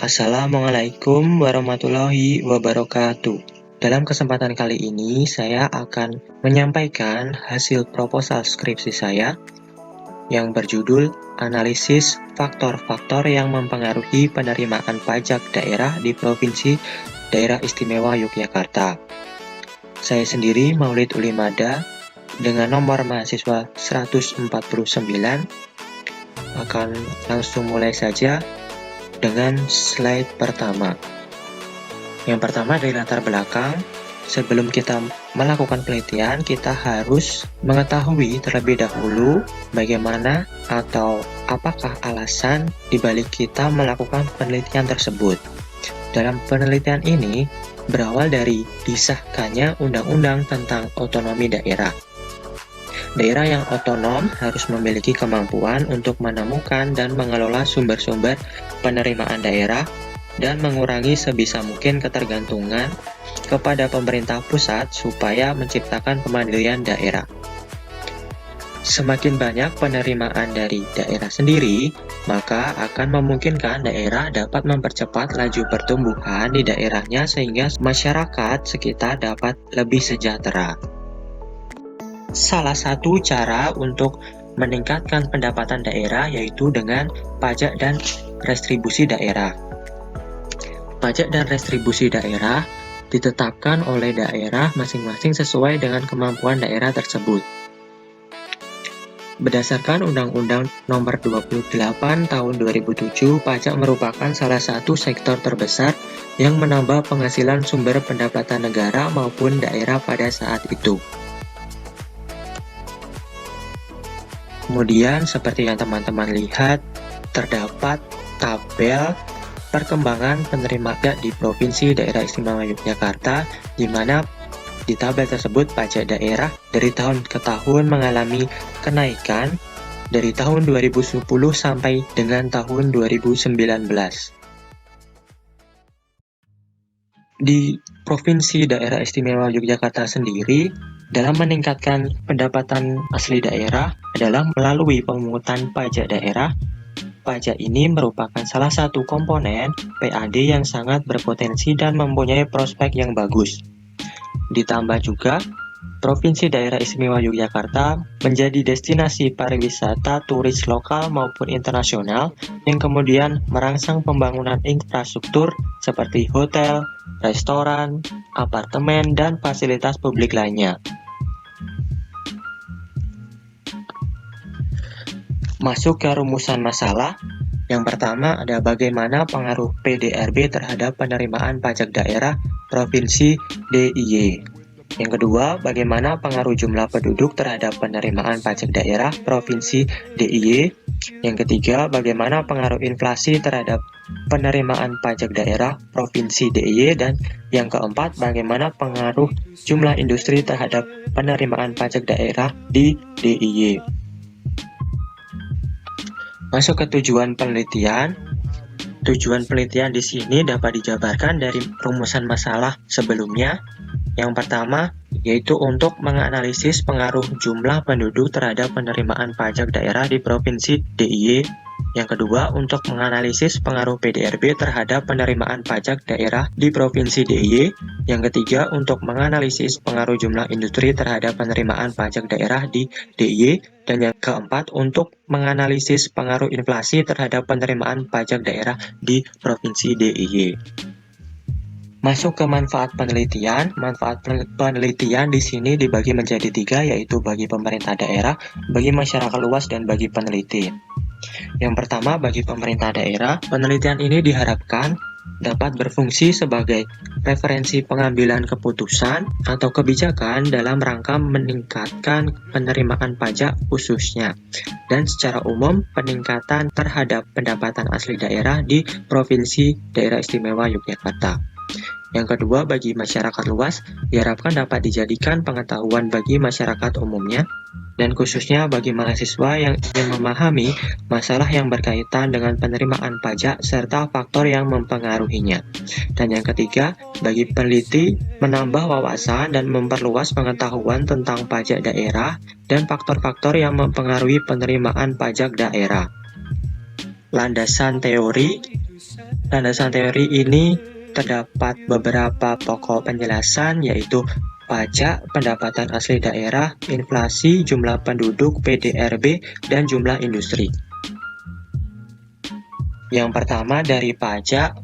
Assalamualaikum warahmatullahi wabarakatuh. Dalam kesempatan kali ini, saya akan menyampaikan hasil proposal skripsi saya yang berjudul Analisis Faktor-Faktor yang Mempengaruhi Penerimaan Pajak Daerah di Provinsi Daerah Istimewa Yogyakarta. Saya sendiri Maulid Ulimada dengan nomor mahasiswa 149 akan langsung mulai saja dengan slide pertama. Yang pertama dari latar belakang. Sebelum kita melakukan penelitian, kita harus mengetahui terlebih dahulu bagaimana atau apakah alasan dibalik kita melakukan penelitian tersebut. Dalam penelitian ini berawal dari disahkannya Undang-Undang tentang Otonomi Daerah. Daerah yang otonom harus memiliki kemampuan untuk menemukan dan mengelola sumber-sumber penerimaan daerah dan mengurangi sebisa mungkin ketergantungan kepada pemerintah pusat supaya menciptakan kemandirian daerah. Semakin banyak penerimaan dari daerah sendiri, maka akan memungkinkan daerah dapat mempercepat laju pertumbuhan di daerahnya sehingga masyarakat sekitar dapat lebih sejahtera. Salah satu cara untuk meningkatkan pendapatan daerah yaitu dengan pajak dan restribusi daerah. Pajak dan restribusi daerah ditetapkan oleh daerah masing-masing sesuai dengan kemampuan daerah tersebut. Berdasarkan Undang-Undang Nomor 28 Tahun 2007, pajak merupakan salah satu sektor terbesar yang menambah penghasilan sumber pendapatan negara maupun daerah pada saat itu. Kemudian, seperti yang teman-teman lihat, terdapat tabel perkembangan penerimaan pajak di Provinsi Daerah Istimewa Yogyakarta, di mana di tabel tersebut pajak daerah dari tahun ke tahun mengalami kenaikan dari tahun 2010 sampai dengan tahun 2019. Di Provinsi Daerah Istimewa Yogyakarta sendiri, dalam meningkatkan pendapatan asli daerah adalah melalui pemungutan pajak daerah. Pajak ini merupakan salah satu komponen PAD yang sangat berpotensi dan mempunyai prospek yang bagus. Ditambah juga, Provinsi Daerah Istimewa Yogyakarta menjadi destinasi pariwisata turis lokal maupun internasional yang kemudian merangsang pembangunan infrastruktur seperti hotel, restoran, apartemen, dan fasilitas publik lainnya. Masuk ke rumusan masalah. Yang pertama ada bagaimana pengaruh PDRB terhadap penerimaan pajak daerah Provinsi DIY. Yang kedua, bagaimana pengaruh jumlah penduduk terhadap penerimaan pajak daerah Provinsi DIY. Yang ketiga, bagaimana pengaruh inflasi terhadap penerimaan pajak daerah Provinsi DIY. Dan yang keempat, bagaimana pengaruh jumlah industri terhadap penerimaan pajak daerah di DIY. Masuk ke tujuan penelitian. Tujuan penelitian di sini dapat dijabarkan dari rumusan masalah sebelumnya. Yang pertama, yaitu untuk menganalisis pengaruh jumlah penduduk terhadap penerimaan pajak daerah di Provinsi DIY. Yang kedua, untuk menganalisis pengaruh PDRB terhadap penerimaan pajak daerah di Provinsi DIY. Yang ketiga, untuk menganalisis pengaruh jumlah industri terhadap penerimaan pajak daerah di DIY. Dan yang keempat, untuk menganalisis pengaruh inflasi terhadap penerimaan pajak daerah di Provinsi DIY. Masuk ke manfaat penelitian. Manfaat penelitian di sini dibagi menjadi 3, yaitu bagi pemerintah daerah, bagi masyarakat luas, dan bagi peneliti. Yang pertama, bagi pemerintah daerah, penelitian ini diharapkan dapat berfungsi sebagai referensi pengambilan keputusan atau kebijakan dalam rangka meningkatkan penerimaan pajak khususnya, dan secara umum peningkatan terhadap pendapatan asli daerah di Provinsi Daerah Istimewa Yogyakarta. Yang kedua, bagi masyarakat luas, diharapkan dapat dijadikan pengetahuan bagi masyarakat umumnya, dan khususnya bagi mahasiswa yang ingin memahami masalah yang berkaitan dengan penerimaan pajak serta faktor yang mempengaruhinya. Dan yang ketiga, bagi peneliti menambah wawasan dan memperluas pengetahuan tentang pajak daerah dan faktor-faktor yang mempengaruhi penerimaan pajak daerah. Landasan teori. landasan teori ini terdapat beberapa pokok penjelasan, yaitu pajak, pendapatan asli daerah, inflasi, jumlah penduduk, PDRB, dan jumlah industri. Yang pertama dari pajak.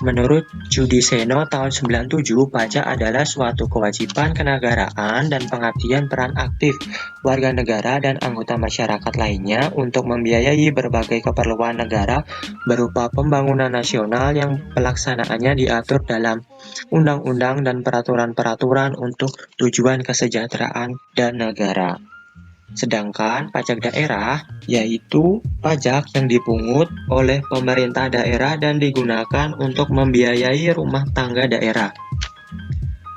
Menurut Judiseno tahun 97, pajak adalah suatu kewajiban kenegaraan dan pengabdian peran aktif warga negara dan anggota masyarakat lainnya untuk membiayai berbagai keperluan negara berupa pembangunan nasional yang pelaksanaannya diatur dalam undang-undang dan peraturan-peraturan untuk tujuan kesejahteraan dan negara. Sedangkan pajak daerah yaitu pajak yang dipungut oleh pemerintah daerah dan digunakan untuk membiayai rumah tangga daerah.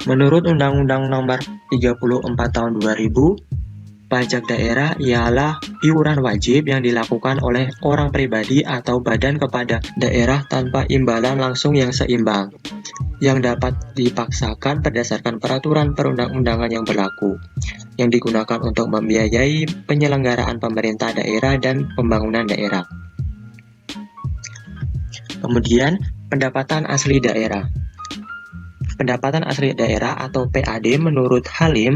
Menurut Undang-Undang Nomor 34 Tahun 2000, pajak daerah ialah iuran wajib yang dilakukan oleh orang pribadi atau badan kepada daerah tanpa imbalan langsung yang seimbang, yang dapat dipaksakan berdasarkan peraturan perundang-undangan yang berlaku, yang digunakan untuk membiayai penyelenggaraan pemerintah daerah dan pembangunan daerah. Kemudian, pendapatan asli daerah. Pendapatan asli daerah atau PAD menurut Halim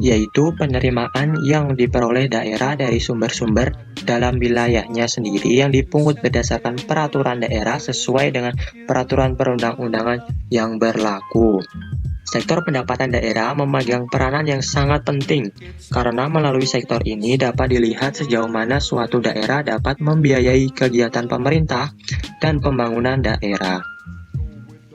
yaitu penerimaan yang diperoleh daerah dari sumber-sumber dalam wilayahnya sendiri yang dipungut berdasarkan peraturan daerah sesuai dengan peraturan perundang-undangan yang berlaku. Sektor pendapatan daerah memegang peranan yang sangat penting karena melalui sektor ini dapat dilihat sejauh mana suatu daerah dapat membiayai kegiatan pemerintah dan pembangunan daerah.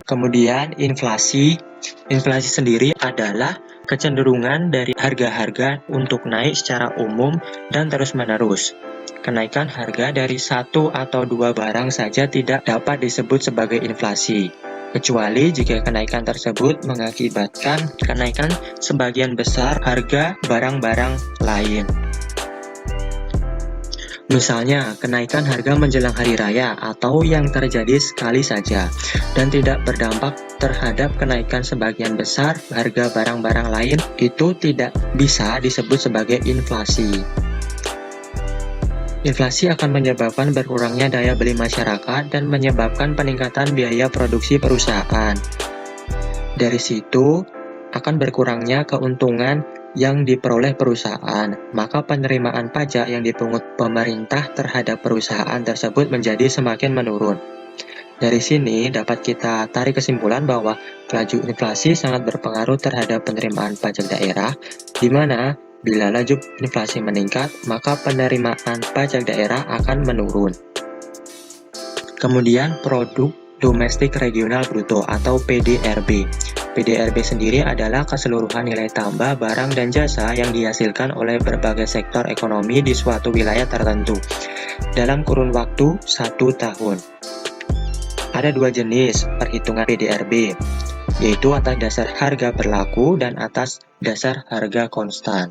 Kemudian inflasi. Inflasi sendiri adalah kecenderungan dari harga-harga untuk naik secara umum dan terus-menerus. Kenaikan harga dari satu atau dua barang saja tidak dapat disebut sebagai inflasi, kecuali jika kenaikan tersebut mengakibatkan kenaikan sebagian besar harga barang-barang lain. Misalnya, kenaikan harga menjelang hari raya atau yang terjadi sekali saja dan tidak berdampak terhadap kenaikan sebagian besar harga barang-barang lain itu tidak bisa disebut sebagai inflasi. Inflasi akan menyebabkan berkurangnya daya beli masyarakat dan menyebabkan peningkatan biaya produksi perusahaan. Dari situ akan berkurangnya keuntungan yang diperoleh perusahaan, maka penerimaan pajak yang dipungut pemerintah terhadap perusahaan tersebut menjadi semakin menurun. Dari sini dapat kita tarik kesimpulan bahwa laju inflasi sangat berpengaruh terhadap penerimaan pajak daerah, di mana bila laju inflasi meningkat, maka penerimaan pajak daerah akan menurun. Kemudian produk domestik regional bruto atau PDRB. PDRB sendiri adalah keseluruhan nilai tambah barang dan jasa yang dihasilkan oleh berbagai sektor ekonomi di suatu wilayah tertentu dalam kurun waktu 1 tahun. Ada dua jenis perhitungan PDRB, yaitu atas dasar harga berlaku dan atas dasar harga konstan.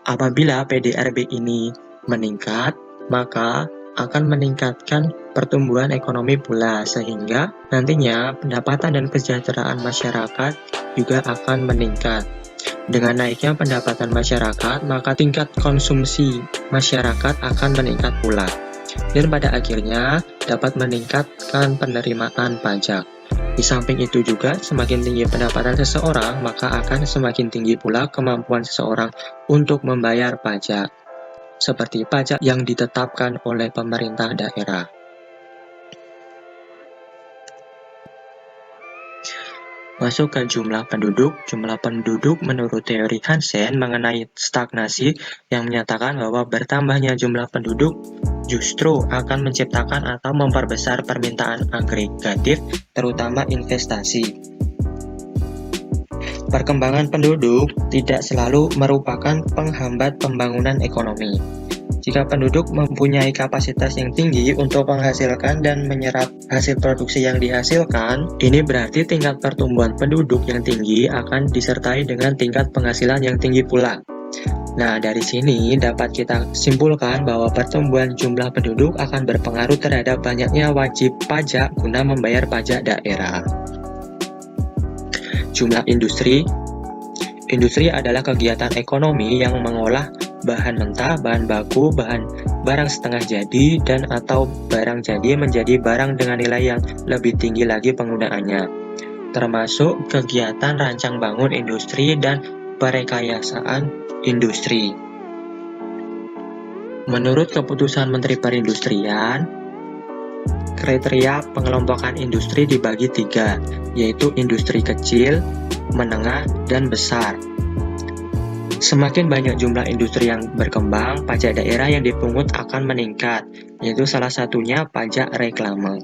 Apabila PDRB ini meningkat, maka akan meningkatkan pertumbuhan ekonomi pula, sehingga nantinya pendapatan dan kesejahteraan masyarakat juga akan meningkat. Dengan naiknya pendapatan masyarakat, maka tingkat konsumsi masyarakat akan meningkat pula, dan pada akhirnya dapat meningkatkan penerimaan pajak. Di samping itu juga, semakin tinggi pendapatan seseorang, maka akan semakin tinggi pula kemampuan seseorang untuk membayar pajak, seperti pajak yang ditetapkan oleh pemerintah daerah. Masuk ke jumlah penduduk. Jumlah penduduk menurut teori Hansen mengenai stagnasi yang menyatakan bahwa bertambahnya jumlah penduduk justru akan menciptakan atau memperbesar permintaan agregatif, terutama investasi. Perkembangan penduduk tidak selalu merupakan penghambat pembangunan ekonomi. Jika penduduk mempunyai kapasitas yang tinggi untuk menghasilkan dan menyerap hasil produksi yang dihasilkan, ini berarti tingkat pertumbuhan penduduk yang tinggi akan disertai dengan tingkat penghasilan yang tinggi pula. Nah, dari sini dapat kita simpulkan bahwa pertumbuhan jumlah penduduk akan berpengaruh terhadap banyaknya wajib pajak guna membayar pajak daerah. Jumlah industri. Industri adalah kegiatan ekonomi yang mengolah bahan mentah, bahan baku, barang setengah jadi, dan atau barang jadi menjadi barang dengan nilai yang lebih tinggi lagi penggunaannya, termasuk kegiatan rancang bangun industri dan perekayasaan industri. Menurut keputusan Menteri Perindustrian, kriteria pengelompokan industri dibagi 3, yaitu industri kecil, menengah, dan besar. Semakin banyak jumlah industri yang berkembang, pajak daerah yang dipungut akan meningkat, yaitu salah satunya pajak reklame.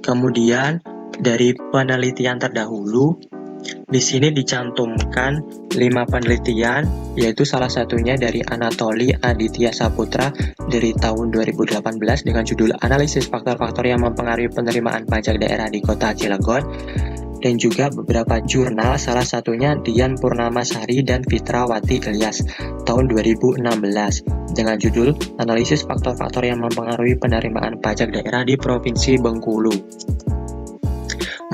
Kemudian, dari penelitian terdahulu, di sini dicantumkan 5 penelitian, yaitu salah satunya dari Anatoli Aditya Saputra dari tahun 2018 dengan judul Analisis Faktor-Faktor yang Mempengaruhi Penerimaan Pajak Daerah di Kota Cilegon, dan juga beberapa jurnal, salah satunya Dian Purnamasari dan Fitrawati Ilyas tahun 2016 dengan judul Analisis Faktor-Faktor yang Mempengaruhi Penerimaan Pajak Daerah di Provinsi Bengkulu.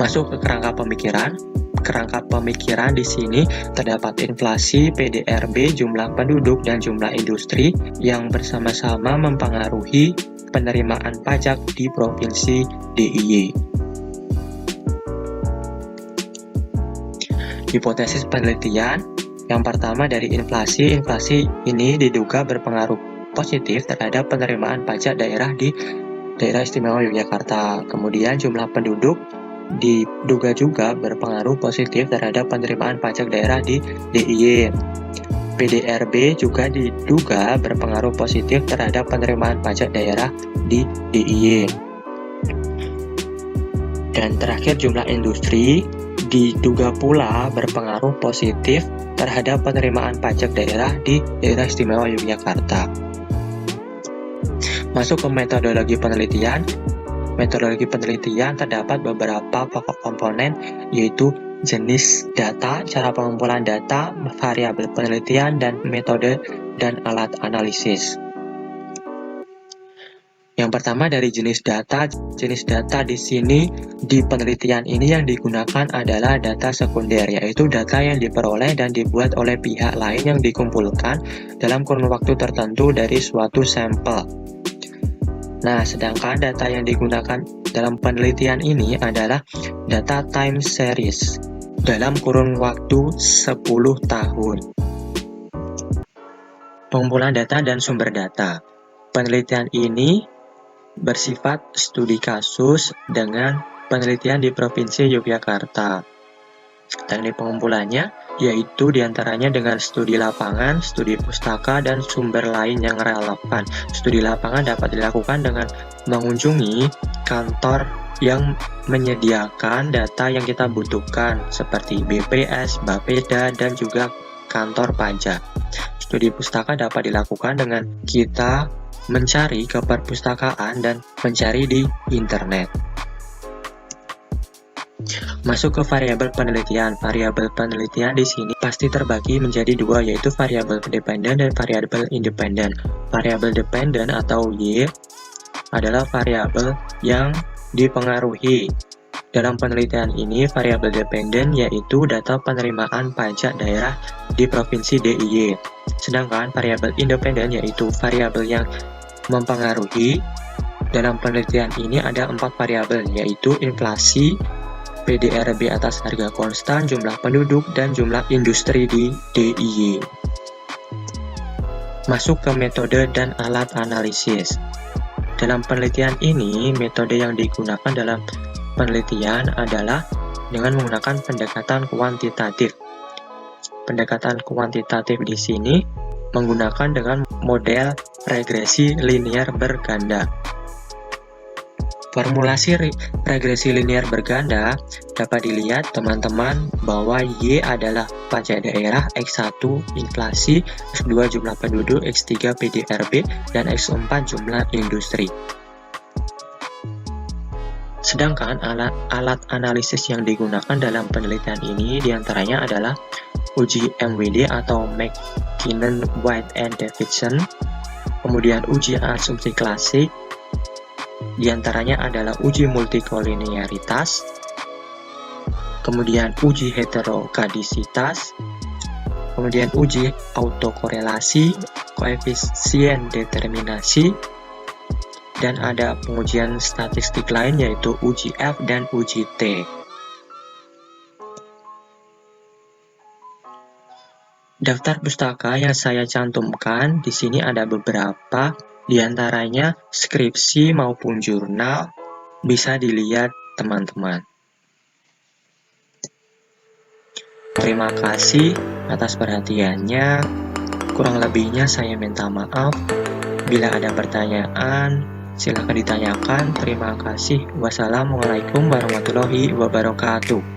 Masuk ke kerangka pemikiran. Kerangka pemikiran di sini terdapat inflasi, PDRB, jumlah penduduk, dan jumlah industri yang bersama-sama mempengaruhi penerimaan pajak di Provinsi DIY. Hipotesis penelitian yang pertama dari inflasi. Inflasi ini diduga berpengaruh positif terhadap penerimaan pajak daerah di Daerah Istimewa Yogyakarta. Kemudian jumlah penduduk diduga juga berpengaruh positif terhadap penerimaan pajak daerah di DIY. PDRB juga diduga berpengaruh positif terhadap penerimaan pajak daerah di DIY. Dan terakhir jumlah industri diduga pula berpengaruh positif terhadap penerimaan pajak daerah di Daerah Istimewa Yogyakarta. Masuk ke metodologi penelitian. Metodologi penelitian terdapat beberapa pokok komponen, yaitu jenis data, cara pengumpulan data, variabel penelitian, dan metode dan alat analisis. Yang pertama dari jenis data. Jenis data di sini di penelitian ini yang digunakan adalah data sekunder, yaitu data yang diperoleh dan dibuat oleh pihak lain yang dikumpulkan dalam kurun waktu tertentu dari suatu sampel. Nah, sedangkan data yang digunakan dalam penelitian ini adalah data time series dalam kurun waktu 10 tahun. Pengumpulan data dan sumber data. Penelitian ini bersifat studi kasus dengan penelitian di Provinsi Yogyakarta. Teknik pengumpulannya yaitu diantaranya dengan studi lapangan, studi pustaka, dan sumber lain yang relevan. Studi lapangan dapat dilakukan dengan mengunjungi kantor yang menyediakan data yang kita butuhkan seperti BPS, Bapeda, dan juga kantor pajak. Studi pustaka dapat dilakukan dengan kita mencari ke perpustakaan dan mencari di internet. Masuk ke variabel penelitian. Variabel penelitian di sini pasti terbagi menjadi dua, yaitu variabel dependen dan variabel independen. Variabel dependen atau Y adalah variabel yang dipengaruhi. Dalam penelitian ini, variabel dependen yaitu data penerimaan pajak daerah di Provinsi DIY. Sedangkan variabel independen yaitu variabel yang mempengaruhi. Dalam penelitian ini ada 4 variabel, yaitu inflasi, PDRB atas harga konstan, jumlah penduduk, dan jumlah industri di DIY. Masuk ke metode dan alat analisis. Dalam penelitian ini, metode yang digunakan dalam penelitian adalah dengan menggunakan pendekatan kuantitatif. Pendekatan kuantitatif di sini menggunakan dengan model regresi linear berganda. Formulasi regresi linear berganda dapat dilihat teman-teman bahwa Y adalah pajak daerah, X1 inflasi, X2 jumlah penduduk, X3 PDRB, dan X4 jumlah industri. Sedangkan alat analisis yang digunakan dalam penelitian ini diantaranya adalah uji MWD atau McKinnon, White and Davidson, kemudian uji asumsi klasik. Di antaranya adalah uji multikolinearitas, kemudian uji heterokadisitas, kemudian uji autokorelasi, koefisien determinasi, dan ada pengujian statistik lain yaitu uji F dan uji T. Daftar pustaka yang saya cantumkan di sini ada beberapa, diantaranya skripsi maupun jurnal, bisa dilihat teman-teman. Terima kasih atas perhatiannya. Kurang lebihnya saya minta maaf. Bila ada pertanyaan, silakan ditanyakan. Terima kasih. Wassalamualaikum warahmatullahi wabarakatuh.